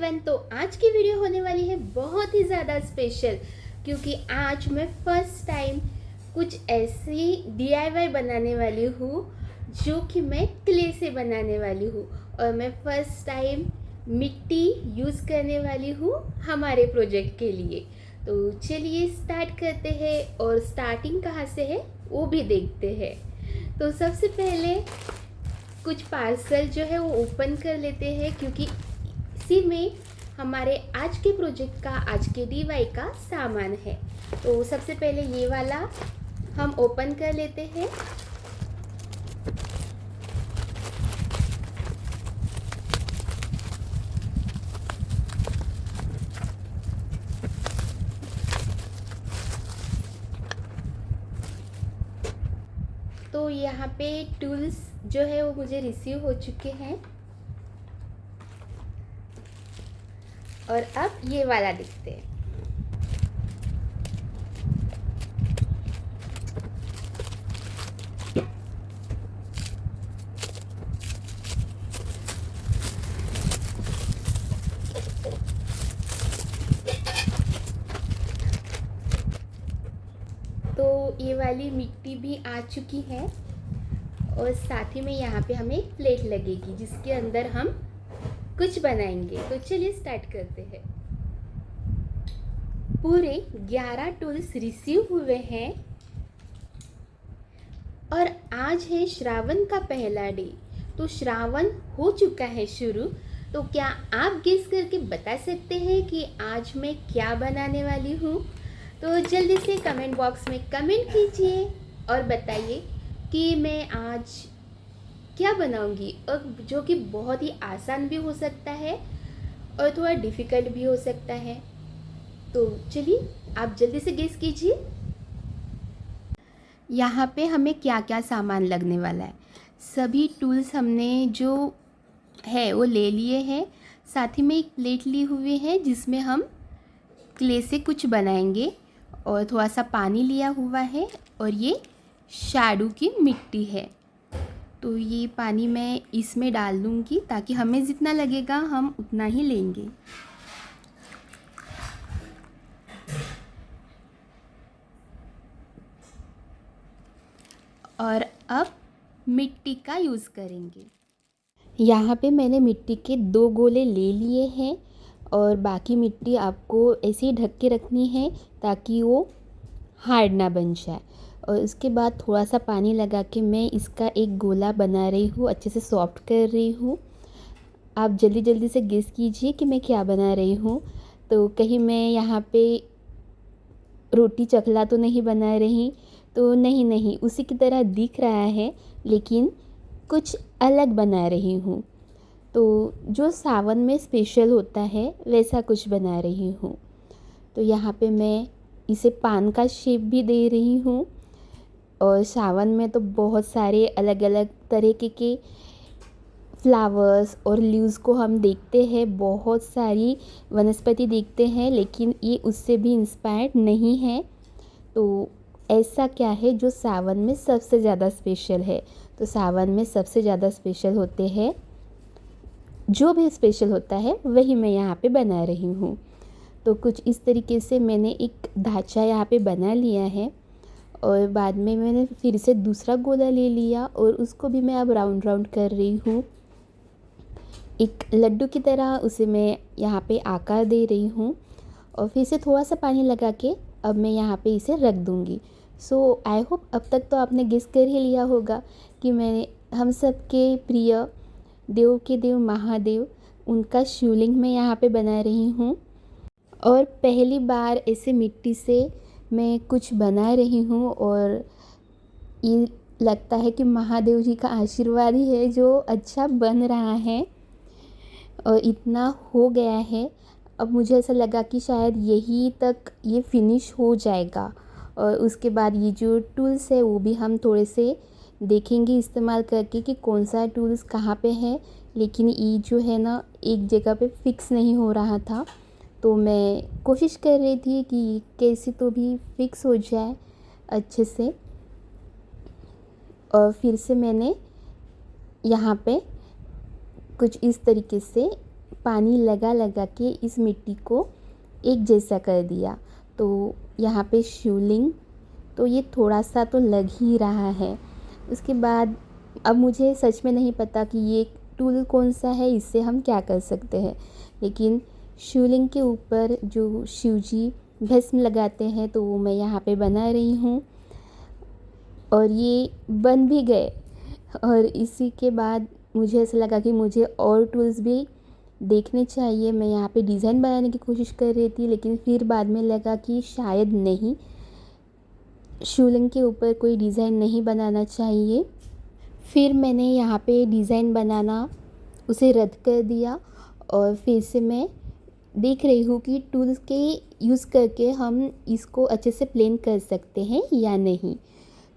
Everyone. तो आज की वीडियो होने वाली है बहुत ही ज़्यादा स्पेशल, क्योंकि आज मैं फर्स्ट टाइम कुछ ऐसी DIY बनाने वाली हूँ जो कि मैं क्ले से बनाने वाली हूँ। और मैं फर्स्ट टाइम मिट्टी यूज़ करने वाली हूँ हमारे प्रोजेक्ट के लिए। तो चलिए स्टार्ट करते हैं, और स्टार्टिंग कहाँ से है वो भी देखते हैं। तो सबसे पहले कुछ पार्सल जो है वो ओपन कर लेते हैं, क्योंकि इसी में हमारे आज के प्रोजेक्ट का, आज के DIY का सामान है। तो सबसे पहले ये वाला हम ओपन कर लेते हैं। तो यहाँ पे टूल्स जो है वो मुझे रिसीव हो चुके हैं, और अब ये वाला देखते हैं। तो ये वाली मिट्टी भी आ चुकी है, और साथ ही में यहाँ पे हमें प्लेट लगेगी जिसके अंदर हम कुछ बनाएंगे। तो चलिए स्टार्ट करते हैं। पूरे 11 टूल्स रिसीव हुए हैं, और आज है श्रावण का पहला डे। तो श्रावण हो चुका है शुरू। तो क्या आप गेस करके बता सकते हैं कि आज मैं क्या बनाने वाली हूँ? तो जल्दी से कमेंट बॉक्स में कमेंट कीजिए और बताइए कि मैं आज क्या बनाऊंगी, और जो कि बहुत ही आसान भी हो सकता है और थोड़ा डिफ़िकल्ट भी हो सकता है। तो चलिए आप जल्दी से गेस कीजिए। यहाँ पे हमें क्या क्या सामान लगने वाला है। सभी टूल्स हमने जो है वो ले लिए हैं। साथ ही में एक प्लेट ली हुई है जिसमें हम क्ले से कुछ बनाएंगे, और थोड़ा सा पानी लिया हुआ है, और ये शाडू की मिट्टी है। तो ये पानी मैं इसमें डाल दूँगी ताकि हमें जितना लगेगा हम उतना ही लेंगे। और अब मिट्टी का यूज़ करेंगे। यहाँ पे मैंने मिट्टी के 2 गोले ले लिए हैं, और बाकी मिट्टी आपको ऐसे ही ढक के रखनी है ताकि वो हार्ड ना बन जाए। और उसके बाद थोड़ा सा पानी लगा के मैं इसका एक गोला बना रही हूँ, अच्छे से सॉफ्ट कर रही हूँ। आप जल्दी जल्दी से गेस कीजिए कि मैं क्या बना रही हूँ। तो कहीं मैं यहाँ पे रोटी चकला तो नहीं बना रही? तो नहीं, उसी की तरह दिख रहा है, लेकिन कुछ अलग बना रही हूँ। तो जो सावन में स्पेशल होता है वैसा कुछ बना रही हूँ। तो यहाँ पे मैं इसे पान का शेप भी दे रही हूँ। और सावन में तो बहुत सारे अलग अलग तरीके के फ्लावर्स और लीव्स को हम देखते हैं, बहुत सारी वनस्पति देखते हैं, लेकिन ये उससे भी इंस्पायर्ड नहीं है। तो ऐसा क्या है जो सावन में सबसे ज़्यादा स्पेशल है? तो सावन में सबसे ज़्यादा स्पेशल होते हैं, जो भी स्पेशल होता है वही मैं यहाँ पे बना रही हूँ। तो कुछ इस तरीके से मैंने एक ढांचा यहाँ पे बना लिया है, और बाद में मैंने फिर से दूसरा गोला ले लिया, और उसको भी मैं अब राउंड राउंड कर रही हूँ। एक लड्डू की तरह उसे मैं यहाँ पे आकार दे रही हूँ, और फिर से थोड़ा सा पानी लगा के अब मैं यहाँ पे इसे रख दूँगी। सो आई होप अब तक तो आपने गेस कर ही लिया होगा कि मैं हम सब के प्रिय देव के देव महादेव, उनका शिवलिंग मैं यहाँ पे बना रही हूँ। और पहली बार ऐसे मिट्टी से मैं कुछ बना रही हूँ, और ये लगता है कि महादेव जी का आशीर्वाद ही है जो अच्छा बन रहा है, और इतना हो गया है। अब मुझे ऐसा लगा कि शायद यहीं तक ये फिनिश हो जाएगा, और उसके बाद ये जो टूल्स है वो भी हम थोड़े से देखेंगे इस्तेमाल करके कि कौन सा टूल्स कहाँ पे है। लेकिन ये जो है ना, एक जगह पे फिक्स नहीं हो रहा था, तो मैं कोशिश कर रही थी कि कैसे तो भी फिक्स हो जाए अच्छे से। और फिर से मैंने यहाँ पे कुछ इस तरीके से पानी लगा लगा के इस मिट्टी को एक जैसा कर दिया। तो यहाँ पे शिवलिंग तो ये थोड़ा सा तो लग ही रहा है। उसके बाद अब मुझे सच में नहीं पता कि ये टूल कौन सा है, इससे हम क्या कर सकते हैं। लेकिन शिवलिंग के ऊपर जो शिवजी भस्म लगाते हैं तो वो मैं यहाँ पे बना रही हूँ और ये बन भी गए। और इसी के बाद मुझे ऐसा लगा कि मुझे और टूल्स भी देखने चाहिए। मैं यहाँ पे डिज़ाइन बनाने की कोशिश कर रही थी, लेकिन फिर बाद में लगा कि शायद नहीं, शिवलिंग के ऊपर कोई डिज़ाइन नहीं बनाना चाहिए। फिर मैंने यहाँ पे डिज़ाइन बनाना उसे रद्द कर दिया और फिर से मैं देख रही हूँ कि टूल्स के यूज़ करके हम इसको अच्छे से प्लेन कर सकते हैं या नहीं।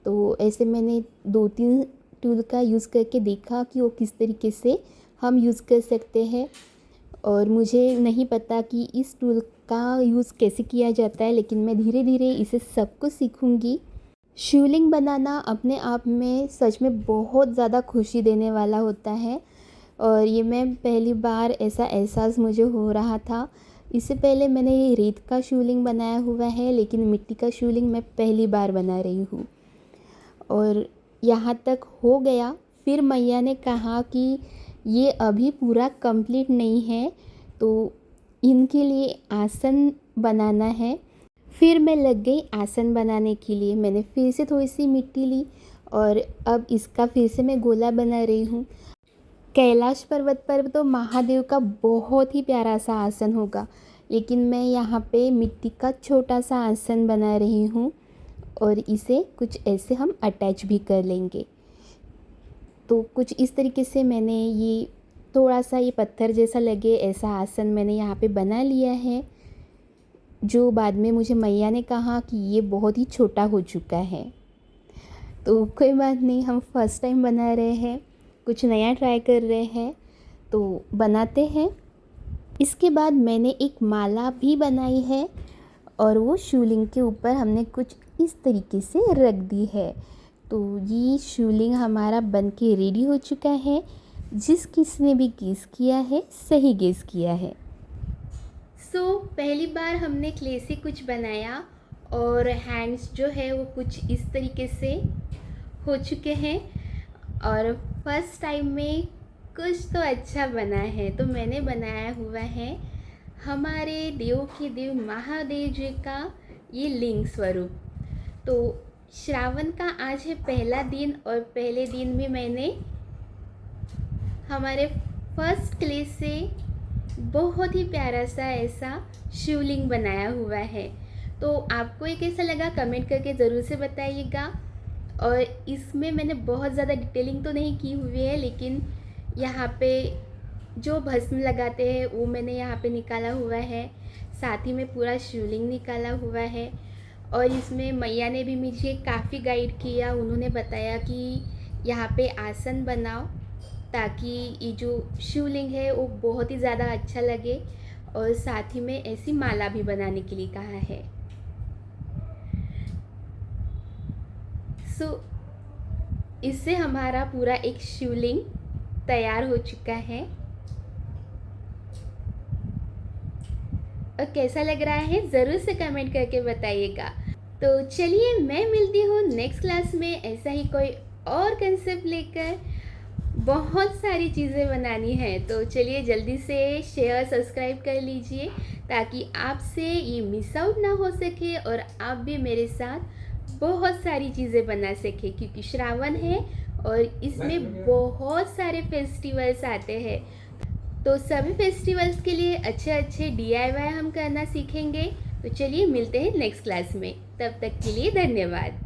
तो ऐसे मैंने 2-3 टूल का यूज़ करके देखा कि वो किस तरीके से हम यूज़ कर सकते हैं। और मुझे नहीं पता कि इस टूल का यूज़ कैसे किया जाता है, लेकिन मैं धीरे धीरे इसे सब कुछ सीखूँगी। शिवलिंग बनाना अपने आप में सच में बहुत ज़्यादा खुशी देने वाला होता है और ये मैं पहली बार ऐसा एहसास मुझे हो रहा था। इससे पहले मैंने ये रेत का शिवलिंग बनाया हुआ है, लेकिन मिट्टी का शिवलिंग मैं पहली बार बना रही हूँ। और यहाँ तक हो गया, फिर मैया ने कहा कि ये अभी पूरा कंप्लीट नहीं है, तो इनके लिए आसन बनाना है। फिर मैं लग गई आसन बनाने के लिए। मैंने फिर से थोड़ी सी मिट्टी ली और अब इसका फिर से मैं गोला बना रही हूँ। कैलाश पर्वत पर तो महादेव का बहुत ही प्यारा सा आसन होगा, लेकिन मैं यहाँ पे मिट्टी का छोटा सा आसन बना रही हूँ और इसे कुछ ऐसे हम अटैच भी कर लेंगे। तो कुछ इस तरीके से मैंने ये थोड़ा सा ये पत्थर जैसा लगे ऐसा आसन मैंने यहाँ पे बना लिया है, जो बाद में मुझे मैया ने कहा कि ये बहुत ही छोटा हो चुका है। तो कोई बात नहीं, हम फर्स्ट टाइम बना रहे हैं, कुछ नया ट्राई कर रहे हैं, तो बनाते हैं। इसके बाद मैंने एक माला भी बनाई है और वो शिवलिंग के ऊपर हमने कुछ इस तरीके से रख दी है। तो ये शिवलिंग हमारा बन के रेडी हो चुका है। जिस किसने भी गेस किया है, सही गेस किया है। पहली बार हमने क्ले से कुछ बनाया और हैंड्स जो है वो कुछ इस तरीके से हो चुके हैं और फर्स्ट टाइम में कुछ तो अच्छा बना है। तो मैंने बनाया हुआ है हमारे देव के देव महादेव जी का ये लिंग स्वरूप। तो श्रावण का आज है पहला दिन और पहले दिन में मैंने हमारे फर्स्ट क्ले से बहुत ही प्यारा सा ऐसा शिवलिंग बनाया हुआ है। तो आपको ये कैसा लगा कमेंट करके ज़रूर से बताइएगा। और इसमें मैंने बहुत ज़्यादा डिटेलिंग तो नहीं की हुई है, लेकिन यहाँ पे जो भस्म लगाते हैं वो मैंने यहाँ पे निकाला हुआ है, साथ ही में पूरा शिवलिंग निकाला हुआ है। और इसमें मैया ने भी मुझे काफ़ी गाइड किया। उन्होंने बताया कि यहाँ पे आसन बनाओ ताकि ये जो शिवलिंग है वो बहुत ही ज़्यादा अच्छा लगे, और साथ ही में ऐसी माला भी बनाने के लिए कहा है। इससे हमारा पूरा एक शिवलिंग तैयार हो चुका है। और कैसा लग रहा है ज़रूर से कमेंट करके बताइएगा। तो चलिए मैं मिलती हूँ नेक्स्ट क्लास में ऐसा ही कोई और कंसेप्ट लेकर। बहुत सारी चीज़ें बनानी है, तो चलिए जल्दी से शेयर सब्सक्राइब कर लीजिए ताकि आपसे ये मिस आउट ना हो सके और आप भी मेरे साथ बहुत सारी चीज़ें बना सके, क्योंकि श्रावण है और इसमें बहुत सारे फेस्टिवल्स आते हैं। तो सभी फेस्टिवल्स के लिए अच्छे अच्छे DIY हम करना सीखेंगे। तो चलिए मिलते हैं नेक्स्ट क्लास में, तब तक के लिए धन्यवाद।